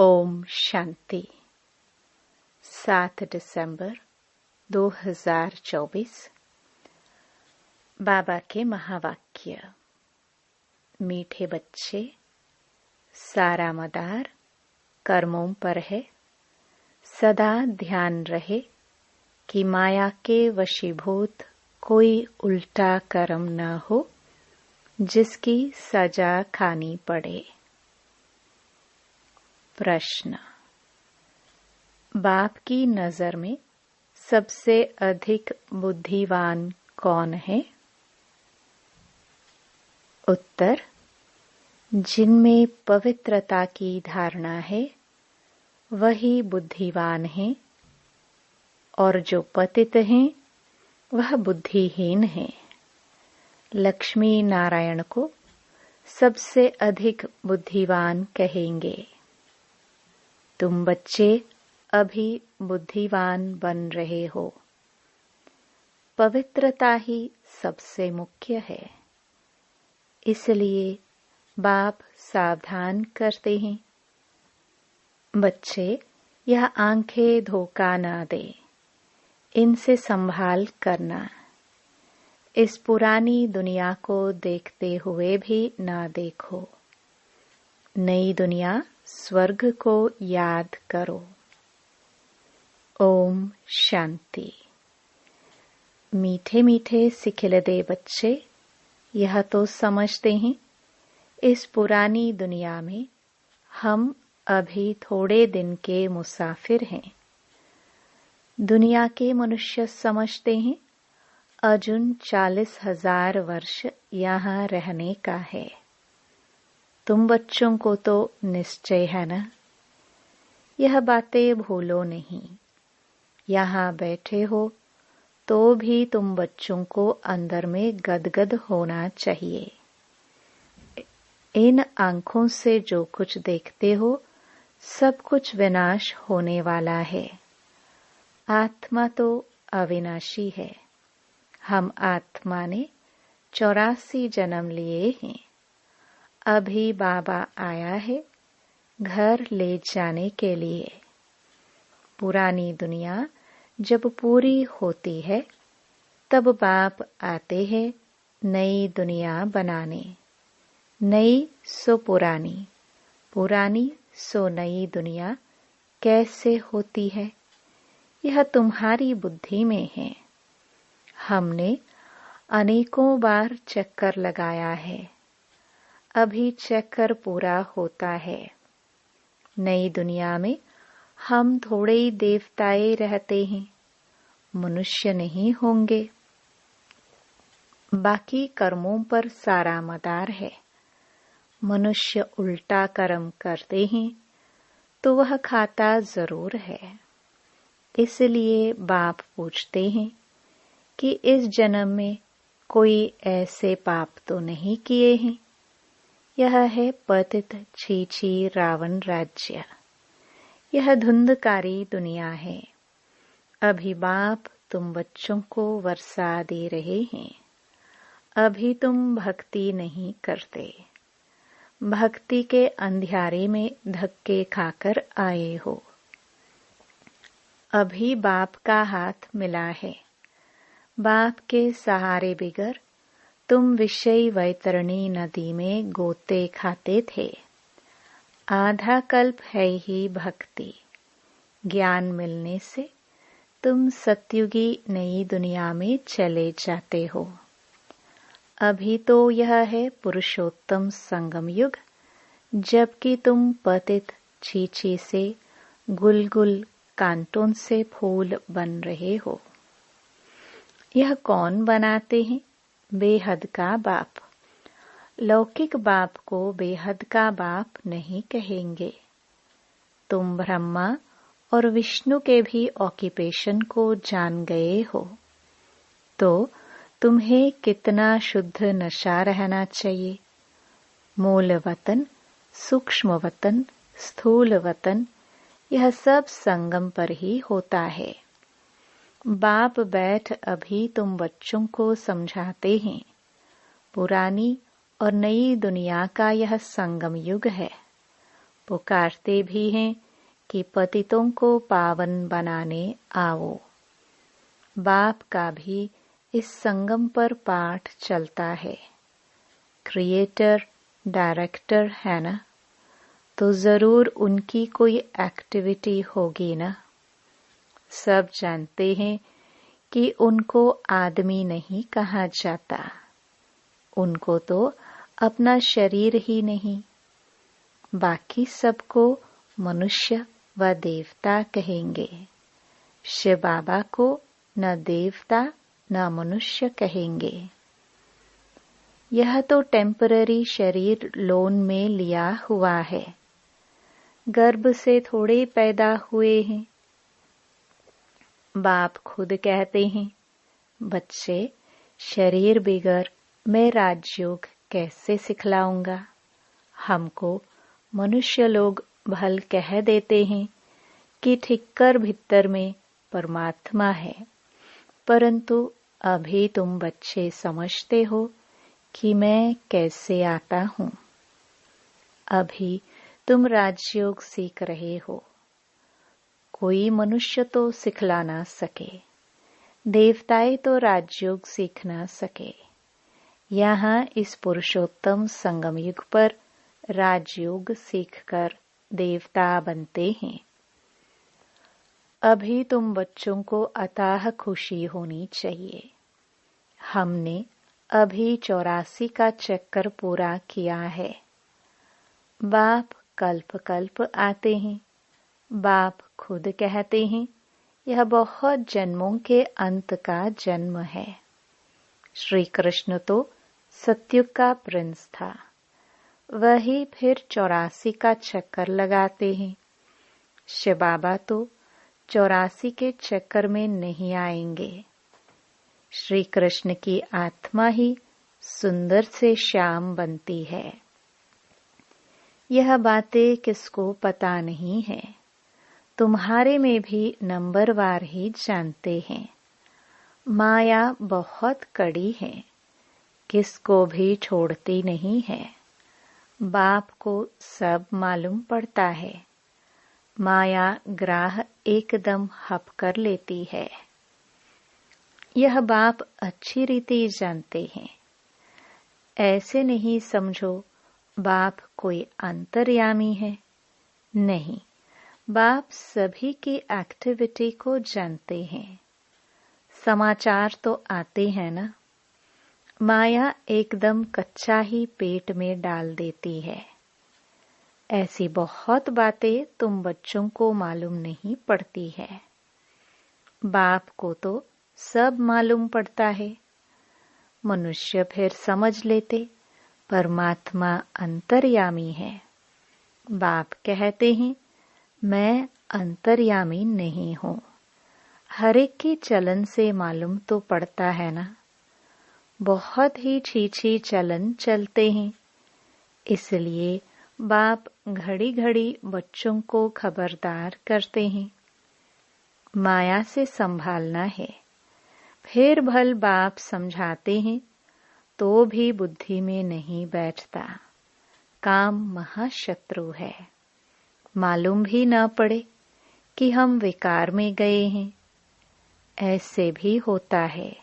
ओम शांति। 7 दिसंबर 2024। बाबा के महावाक्य। मीठे बच्चे, सारा मदार कर्मों पर है। सदा ध्यान रहे कि माया के वशीभूत कोई उल्टा कर्म न हो जिसकी सजा खानी पड़े। प्रश्न। बाप की नजर में सबसे अधिक बुद्धिवान कौन है? उत्तर। जिनमें पवित्रता की धारणा है वही बुद्धिवान है, और जो पतित हैं वह बुद्धिहीन है। लक्ष्मी नारायण को सबसे अधिक बुद्धिवान कहेंगे। तुम बच्चे अभी बुद्धिवान बन रहे हो। पवित्रता ही सबसे मुख्य है, इसलिए बाप सावधान करते हैं। बच्चे, यह आंखें धोखा न दे, इनसे संभाल करना। इस पुरानी दुनिया को देखते हुए भी न देखो। नई दुनिया स्वर्ग को याद करो। ओम शांति। मीठे मीठे सिखिलदे बच्चे, यह तो समझते हैं इस पुरानी दुनिया में हम अभी थोड़े दिन के मुसाफिर हैं। दुनिया के मनुष्य समझते हैं अर्जुन 40,000 वर्ष यहाँ रहने का है। तुम बच्चों को तो निश्चय है ना? यह बातें भूलो नहीं। यहाँ बैठे हो तो भी तुम बच्चों को अंदर में गदगद होना चाहिए। इन आंखों से जो कुछ देखते हो सब कुछ विनाश होने वाला है। आत्मा तो अविनाशी है। हम आत्मा ने 84 जन्म लिए हैं। अभी बाबा आया है घर ले जाने के लिए। पुरानी दुनिया जब पूरी होती है तब बाप आते हैं नई दुनिया बनाने। नई सो पुरानी, पुरानी सो नई दुनिया कैसे होती है, यह तुम्हारी बुद्धि में है। हमने अनेकों बार चक्कर लगाया है। अभी चक्कर पूरा होता है। नई दुनिया में हम थोड़े ही देवताए रहते हैं, मनुष्य नहीं होंगे। बाकी कर्मों पर सारा मदार है। मनुष्य उल्टा कर्म करते हैं तो वह खाता जरूर है। इसलिए बाप पूछते हैं कि इस जन्म में कोई ऐसे पाप तो नहीं किए हैं। यह है पतित छीछी रावण राज्य। यह धुंधकारी दुनिया है। अभी बाप तुम बच्चों को वर्षा दे रहे हैं। अभी तुम भक्ति नहीं करते। भक्ति के अंधियारे में धक्के खाकर आए हो। अभी बाप का हाथ मिला है। बाप के सहारे बिगर तुम विषय वैतरणी नदी में गोते खाते थे। आधा कल्प है ही भक्ति। ज्ञान मिलने से तुम सतयुगी नई दुनिया में चले जाते हो। अभी तो यह है पुरुषोत्तम संगम युग, जबकि तुम पतित छीछी से गुलगुल कांटों से फूल बन रहे हो। यह कौन बनाते हैं? बेहद का बाप। लौकिक बाप को बेहद का बाप नहीं कहेंगे। तुम ब्रह्मा और विष्णु के भी ऑक्यूपेशन को जान गए हो, तो तुम्हें कितना शुद्ध नशा रहना चाहिए। मूल वतन, सूक्ष्म वतन, स्थूल वतन, यह सब संगम पर ही होता है। बाप बैठ अभी तुम बच्चों को समझाते हैं पुरानी और नई दुनिया का यह संगम युग है। पुकारते भी हैं कि पतितों को पावन बनाने आओ। बाप का भी इस संगम पर पाठ चलता है। क्रिएटर डायरेक्टर है ना, तो जरूर उनकी कोई एक्टिविटी होगी ना। सब जानते हैं कि उनको आदमी नहीं कहा जाता, उनको तो अपना शरीर ही नहीं, बाकी सबको मनुष्य व देवता कहेंगे। शिव बाबा को न देवता न मनुष्य कहेंगे। यह तो टेम्पररी शरीर लोन में लिया हुआ है, गर्भ से थोड़े पैदा हुए हैं। बाप खुद कहते हैं, बच्चे शरीर बिगर मैं राजयोग कैसे सिखलाऊंगा। हमको मनुष्य लोग भल कह देते हैं कि ठिक्कर भीतर में परमात्मा है, परंतु अभी तुम बच्चे समझते हो कि मैं कैसे आता हूँ। अभी तुम राजयोग सीख रहे हो, कोई मनुष्य तो सिखला ना सके, देवताएं तो राजयोग सीख ना सके। यहाँ इस पुरुषोत्तम संगम युग पर राजयोग सीखकर देवता बनते हैं। अभी तुम बच्चों को अथाह खुशी होनी चाहिए। हमने अभी 84 का चक्कर पूरा किया है। बाप कल्प कल्प आते हैं। बाप खुद कहते हैं, यह बहुत जन्मों के अंत का जन्म है। श्री कृष्ण तो सतयुग का प्रिंस था, वही फिर 84 का चक्कर लगाते हैं। शिव बाबा तो 84 के चक्कर में नहीं आएंगे। श्री कृष्ण की आत्मा ही सुंदर से श्याम बनती है। यह बातें किसको पता नहीं है, तुम्हारे में भी नंबरवार ही जानते हैं। माया बहुत कड़ी है, किसको भी छोड़ती नहीं है। बाप को सब मालूम पड़ता है, माया ग्राह एकदम हप कर लेती है। यह बाप अच्छी रीति जानते हैं। ऐसे नहीं समझो बाप कोई अंतर्यामी है, नहीं, बाप सभी की एक्टिविटी को जानते हैं। समाचार तो आते हैं ना, माया एकदम कच्चा ही पेट में डाल देती है। ऐसी बहुत बातें तुम बच्चों को मालूम नहीं पड़ती है। बाप को तो सब मालूम पड़ता है। मनुष्य फिर समझ लेते परमात्मा अंतर्यामी है। बाप कहते हैं, मैं अंतर्यामी नहीं हूँ। हर एक की चलन से मालूम तो पड़ता है ना। बहुत ही छीछी चलन चलते हैं, इसलिए बाप घड़ी घड़ी बच्चों को खबरदार करते हैं। माया से संभालना है। फिर भल बाप समझाते हैं तो भी बुद्धि में नहीं बैठता। काम महाशत्रु है। मालूम भी न पड़े कि हम विकार में गए हैं, ऐसे भी होता है।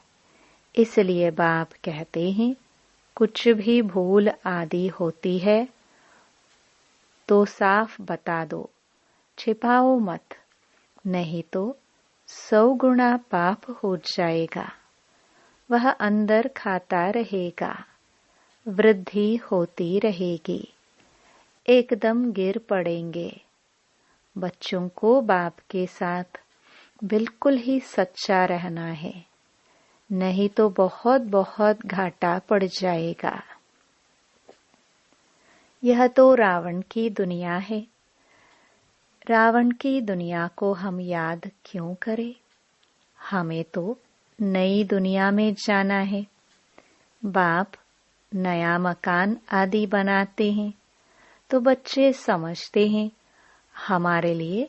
इसलिए बाप कहते हैं, कुछ भी भूल आदि होती है तो साफ बता दो, छिपाओ मत, नहीं तो 100 गुना पाप हो जाएगा। वह अंदर खाता रहेगा, वृद्धि होती रहेगी, एकदम गिर पड़ेंगे। बच्चों को बाप के साथ बिल्कुल ही सच्चा रहना है, नहीं तो बहुत बहुत घाटा पड़ जाएगा। यह तो रावण की दुनिया है। रावण की दुनिया को हम याद क्यों करें? हमें तो नई दुनिया में जाना है। बाप नया मकान आदि बनाते हैं तो बच्चे समझते हैं हमारे लिए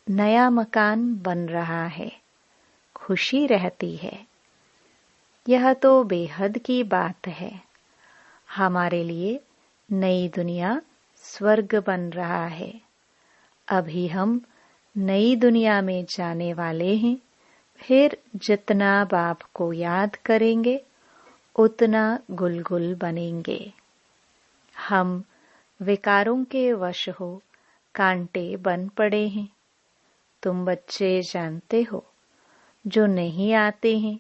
नया मकान बन रहा है, खुशी रहती है। यह तो बेहद की बात है। हमारे लिए नई दुनिया स्वर्ग बन रहा है। अभी हम नई दुनिया में जाने वाले हैं। फिर जितना बाप को याद करेंगे उतना गुलगुल बनेंगे। हम विकारों के वश हो कांटे बन पड़े हैं। तुम बच्चे जानते हो, जो नहीं आते हैं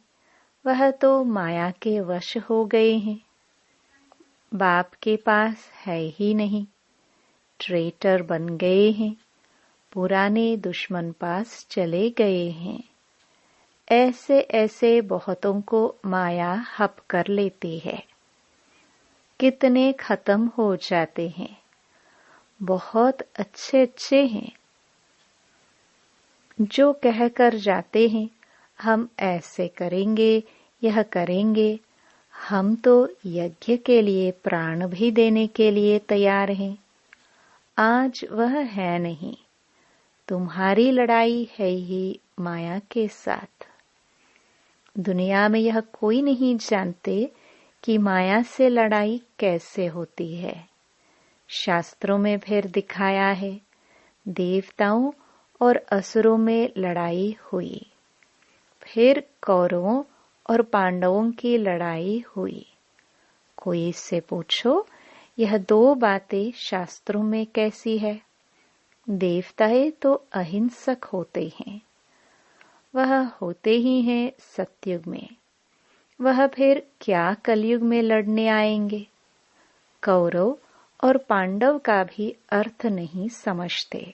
वह तो माया के वश हो गए हैं। बाप के पास है ही नहीं, ट्रेटर बन गए हैं, पुराने दुश्मन पास चले गए हैं। ऐसे ऐसे बहुतों को माया हप कर लेती है। कितने खत्म हो जाते हैं। बहुत अच्छे अच्छे हैं जो कह कर जाते हैं हम ऐसे करेंगे, यह करेंगे। हम तो यज्ञ के लिए प्राण भी देने के लिए तैयार हैं। आज वह है नहीं। तुम्हारी लड़ाई है ही माया के साथ। दुनिया में यह कोई नहीं जानते कि माया से लड़ाई कैसे होती है। शास्त्रों में फिर दिखाया है, देवताओं और असुरों में लड़ाई हुई। फिर कौरवों और पांडवों की लड़ाई हुई। कोई इससे पूछो, यह दो बातें शास्त्रों में कैसी है? देवताएं तो अहिंसक होते हैं, वह होते ही हैं सतयुग में। वह फिर क्या कलयुग में लड़ने आएंगे? कौरव और पांडव का भी अर्थ नहीं समझते।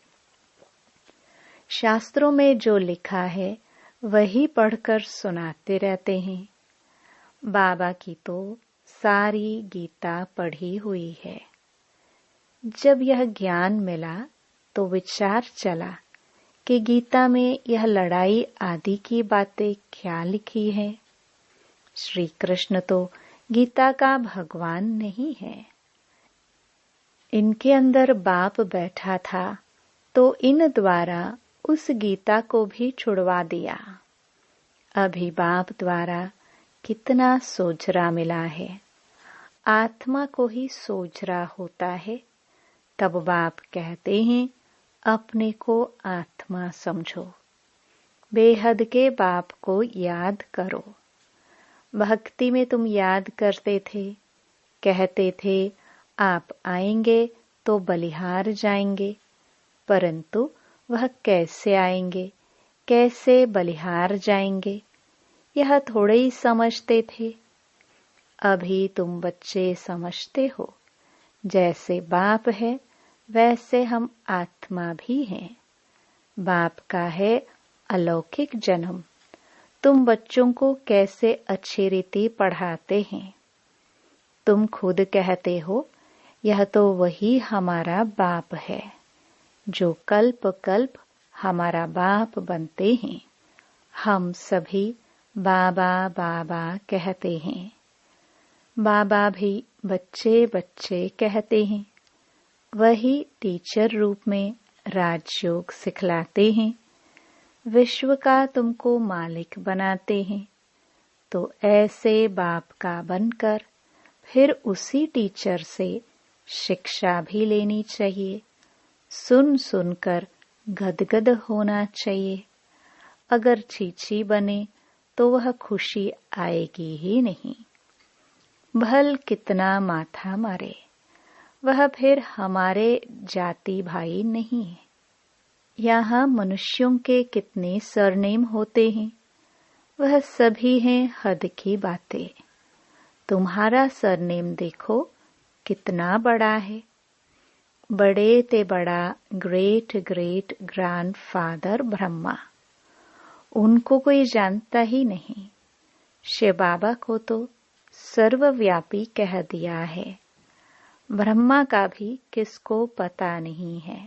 शास्त्रों में जो लिखा है वही पढ़कर सुनाते रहते हैं। बाबा की तो सारी गीता पढ़ी हुई है। जब यह ज्ञान मिला तो विचार चला कि गीता में यह लड़ाई आदि की बातें क्या लिखी है। श्री कृष्ण तो गीता का भगवान नहीं है। इनके अंदर बाप बैठा था तो इन द्वारा उस गीता को भी छुड़वा दिया। अभी बाप द्वारा कितना सोझरा मिला है। आत्मा को ही सोझरा होता है। तब बाप कहते हैं, अपने को आत्मा समझो, बेहद के बाप को याद करो। भक्ति में तुम याद करते थे, कहते थे आप आएंगे तो बलिहार जाएंगे, परंतु वह कैसे आएंगे, कैसे बलिहार जाएंगे, यह थोड़े ही समझते थे। अभी तुम बच्चे समझते हो, जैसे बाप है वैसे हम आत्मा भी हैं। बाप का है अलौकिक जन्म। तुम बच्चों को कैसे अच्छी रीति पढ़ाते हैं। तुम खुद कहते हो, यह तो वही हमारा बाप है जो कल्प कल्प हमारा बाप बनते हैं। हम सभी बाबा बाबा कहते हैं। बाबा भी बच्चे बच्चे कहते हैं। वही टीचर रूप में राजयोग सिखलाते हैं। विश्व का तुमको मालिक बनाते हैं। तो ऐसे बाप का बनकर फिर उसी टीचर से शिक्षा भी लेनी चाहिए। सुन सुनकर गदगद होना चाहिए। अगर चीची बने तो वह खुशी आएगी ही नहीं। भल कितना माथा मारे, वह फिर हमारे जाति भाई नहीं है। यहाँ मनुष्यों के कितने सरनेम होते हैं, वह सभी हैं हद की बातें। तुम्हारा सरनेम देखो कितना बड़ा है। बड़े ते बड़ा ग्रेट ग्रेट ग्रैंडफादर ब्रह्मा, उनको कोई जानता ही नहीं। शिव बाबा को तो सर्वव्यापी कह दिया है। ब्रह्मा का भी किसको पता नहीं है।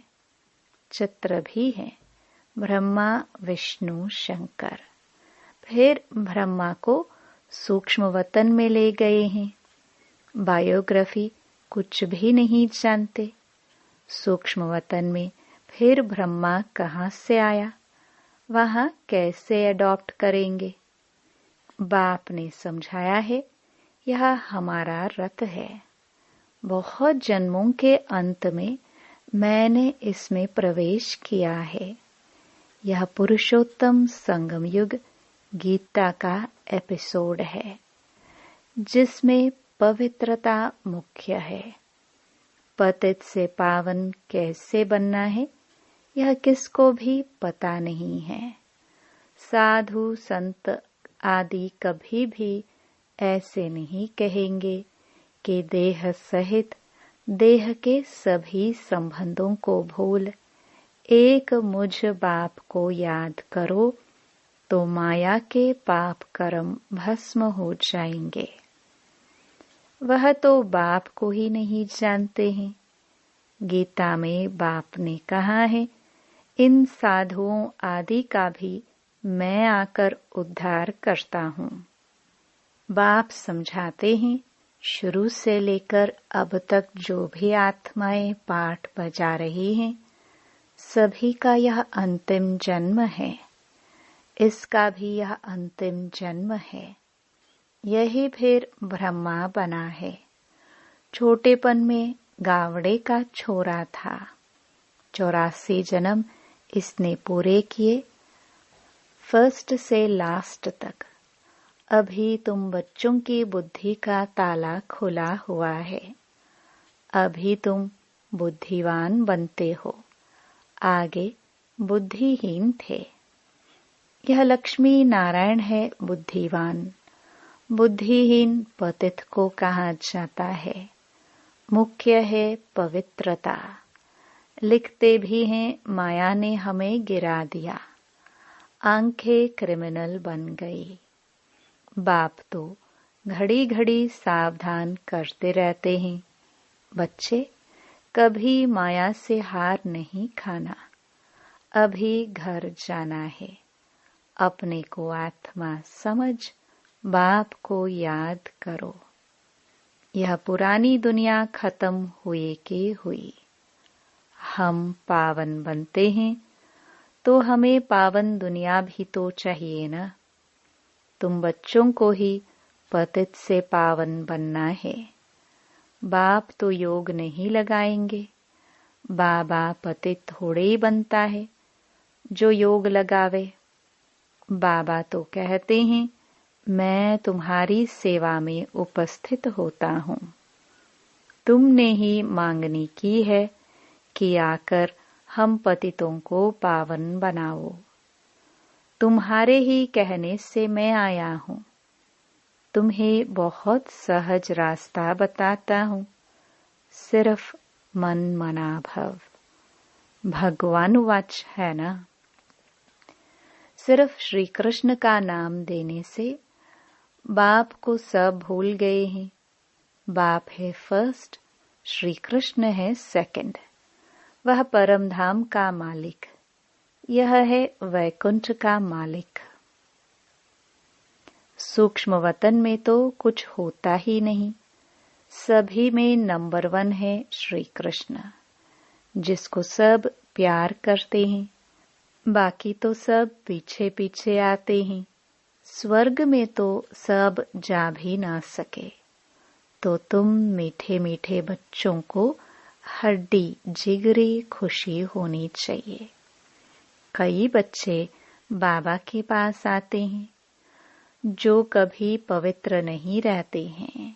चित्र भी है, ब्रह्मा विष्णु शंकर। फिर ब्रह्मा को सूक्ष्म वतन में ले गए हैं। बायोग्राफी कुछ भी नहीं जानते। सूक्ष्म वतन में फिर ब्रह्मा कहाँ से आया, वहां कैसे अडॉप्ट करेंगे। बाप ने समझाया है, यह हमारा रथ है। बहुत जन्मों के अंत में मैंने इसमें प्रवेश किया है। यह पुरुषोत्तम संगम युग गीता का एपिसोड है, जिसमें पवित्रता मुख्य है। पतित से पावन कैसे बनना है, यह किसको भी पता नहीं है। साधु संत आदि कभी भी ऐसे नहीं कहेंगे कि देह सहित देह के सभी संबंधों को भूल एक मुझ बाप को याद करो तो माया के पाप कर्म भस्म हो जाएंगे। वह तो बाप को ही नहीं जानते हैं। गीता में बाप ने कहा है, इन साधुओं आदि का भी मैं आकर उद्धार करता हूँ। बाप समझाते हैं, शुरू से लेकर अब तक जो भी आत्माएं पाठ बजा रही हैं, सभी का यह अंतिम जन्म है। इसका भी यह अंतिम जन्म है। यही फिर ब्रह्मा बना है। छोटेपन में गावड़े का छोरा था। 84 जन्म इसने पूरे किए, फर्स्ट से लास्ट तक। अभी तुम बच्चों की बुद्धि का ताला खुला हुआ है। अभी तुम बुद्धिवान बनते हो, आगे बुद्धिहीन थे। यह लक्ष्मी नारायण है बुद्धिवान। बुद्धिहीन पतित को कहा जाता है। मुख्य है पवित्रता। लिखते भी हैं, माया ने हमें गिरा दिया, आंखें क्रिमिनल बन गई। बाप तो घड़ी घड़ी सावधान करते रहते हैं, बच्चे कभी माया से हार नहीं खाना। अभी घर जाना है। अपने को आत्मा समझ बाप को याद करो। यह पुरानी दुनिया खत्म हुए की हुई। हम पावन बनते हैं तो हमें पावन दुनिया भी तो चाहिए ना। तुम बच्चों को ही पतित से पावन बनना है। बाप तो योग नहीं लगाएंगे। बाबा पतित थोड़े ही बनता है जो योग लगावे। बाबा तो कहते हैं, मैं तुम्हारी सेवा में उपस्थित होता हूँ। तुमने ही मांगनी की है कि आकर हम पतितों को पावन बनाओ। तुम्हारे ही कहने से मैं आया हूँ। तुम्हें बहुत सहज रास्ता बताता हूँ। सिर्फ मन मना भव। भगवान वाच है ना। सिर्फ श्री कृष्ण का नाम देने से बाप को सब भूल गए हैं। बाप है फर्स्ट, श्री कृष्ण है सेकंड। वह परम धाम का मालिक, यह है वैकुंठ का मालिक। सूक्ष्म वतन में तो कुछ होता ही नहीं। सभी में नंबर 1 है श्री कृष्ण, जिसको सब प्यार करते हैं। बाकी तो सब पीछे पीछे आते हैं। स्वर्ग में तो सब जा भी ना सके। तो तुम मीठे मीठे बच्चों को हड्डी जिगरी खुशी होनी चाहिए। कई बच्चे बाबा के पास आते हैं जो कभी पवित्र नहीं रहते हैं।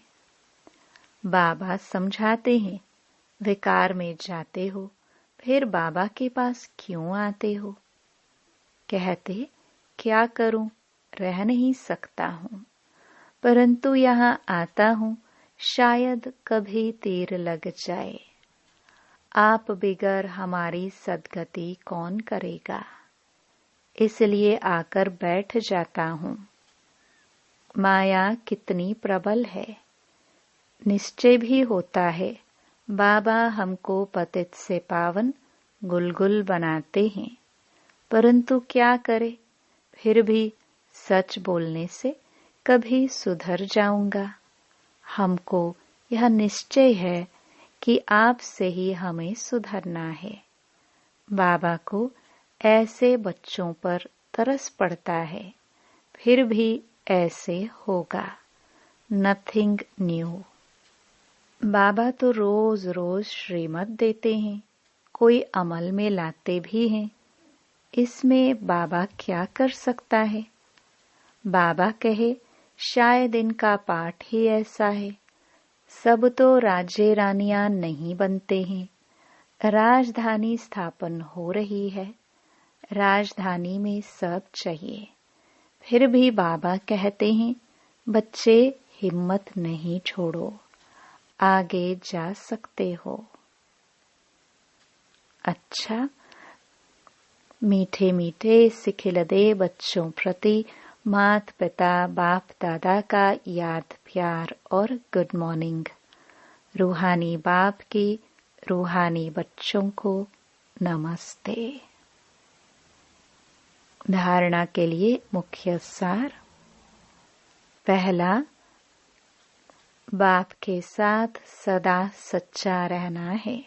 बाबा समझाते हैं, विकार में जाते हो, फिर बाबा के पास क्यों आते हो? कहते, क्या करूं, रह नहीं सकता हूं, परंतु यहाँ आता हूं, शायद कभी तीर लग जाए। आप बिगर हमारी सद्गति कौन करेगा? इसलिए आकर बैठ जाता हूं। माया कितनी प्रबल है। निश्चय भी होता है, बाबा हमको पतित से पावन गुलगुल बनाते हैं, परंतु क्या करे, फिर भी सच बोलने से कभी सुधर जाऊंगा। हमको यह निश्चय है कि आपसे ही हमें सुधरना है। बाबा को ऐसे बच्चों पर तरस पड़ता है, फिर भी ऐसे होगा। Nothing new. बाबा तो रोज रोज श्रीमत देते हैं, कोई अमल में लाते भी हैं, इसमें बाबा क्या कर सकता है? बाबा कहे शायद इनका पाठ ही ऐसा है। सब तो राजे रानियां नहीं बनते हैं। राजधानी स्थापन हो रही है, राजधानी में सब चाहिए। फिर भी बाबा कहते हैं बच्चे हिम्मत नहीं छोड़ो, आगे जा सकते हो। अच्छा, मीठे मीठे सिखिलदे बच्चों प्रति माता पिता बाप दादा का याद प्यार और गुड मॉर्निंग। रूहानी बाप की रूहानी बच्चों को नमस्ते। धारणा के लिए मुख्य सार। पहला, बाप के साथ सदा सच्चा रहना है।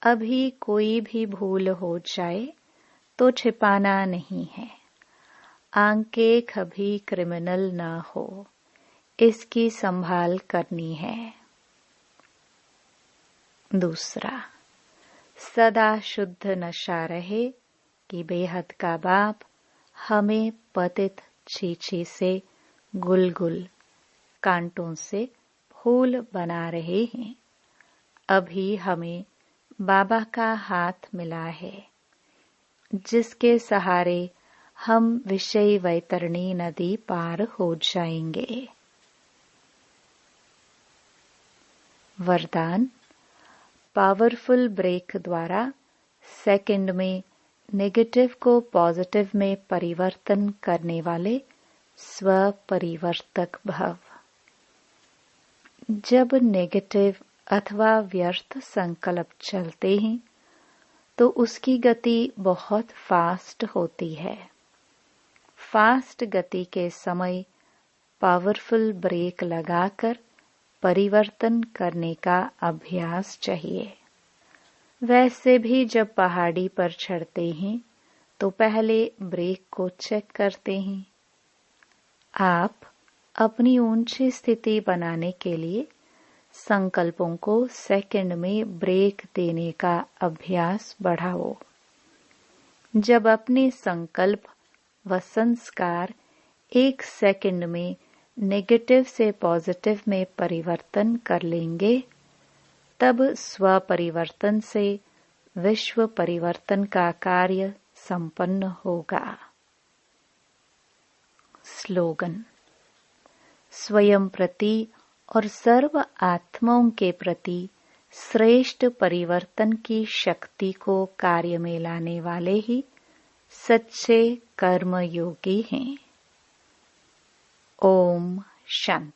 अभी कोई भी भूल हो जाए तो छिपाना नहीं है। आंखें कभी क्रिमिनल न हो, इसकी संभाल करनी है। दूसरा, सदा शुद्ध नशा रहे कि बेहद का बाप हमें पतित छीछी से गुलगुल कांटों से फूल बना रहे हैं। अभी हमें बाबा का हाथ मिला है, जिसके सहारे हम विषय वैतरणी नदी पार हो जाएंगे। वरदान। पावरफुल ब्रेक द्वारा सेकंड में नेगेटिव को पॉजिटिव में परिवर्तन करने वाले स्व परिवर्तक भव। जब नेगेटिव अथवा व्यर्थ संकल्प चलते हैं तो उसकी गति बहुत फास्ट होती है। फास्ट गति के समय पावरफुल ब्रेक लगाकर परिवर्तन करने का अभ्यास चाहिए। वैसे भी जब पहाड़ी पर चढ़ते हैं तो पहले ब्रेक को चेक करते हैं। आप अपनी ऊंची स्थिति बनाने के लिए संकल्पों को सेकंड में ब्रेक देने का अभ्यास बढ़ाओ। जब अपने संकल्प व संस्कार 1 सेकंड में नेगेटिव से पॉजिटिव में परिवर्तन कर लेंगे, तब स्व परिवर्तन से विश्व परिवर्तन का कार्य संपन्न होगा। स्लोगन। स्वयं प्रति और सर्व आत्माओं के प्रति श्रेष्ठ परिवर्तन की शक्ति को कार्य में लाने वाले ही सच्चे कर्मयोगी हैं। ओम शांति।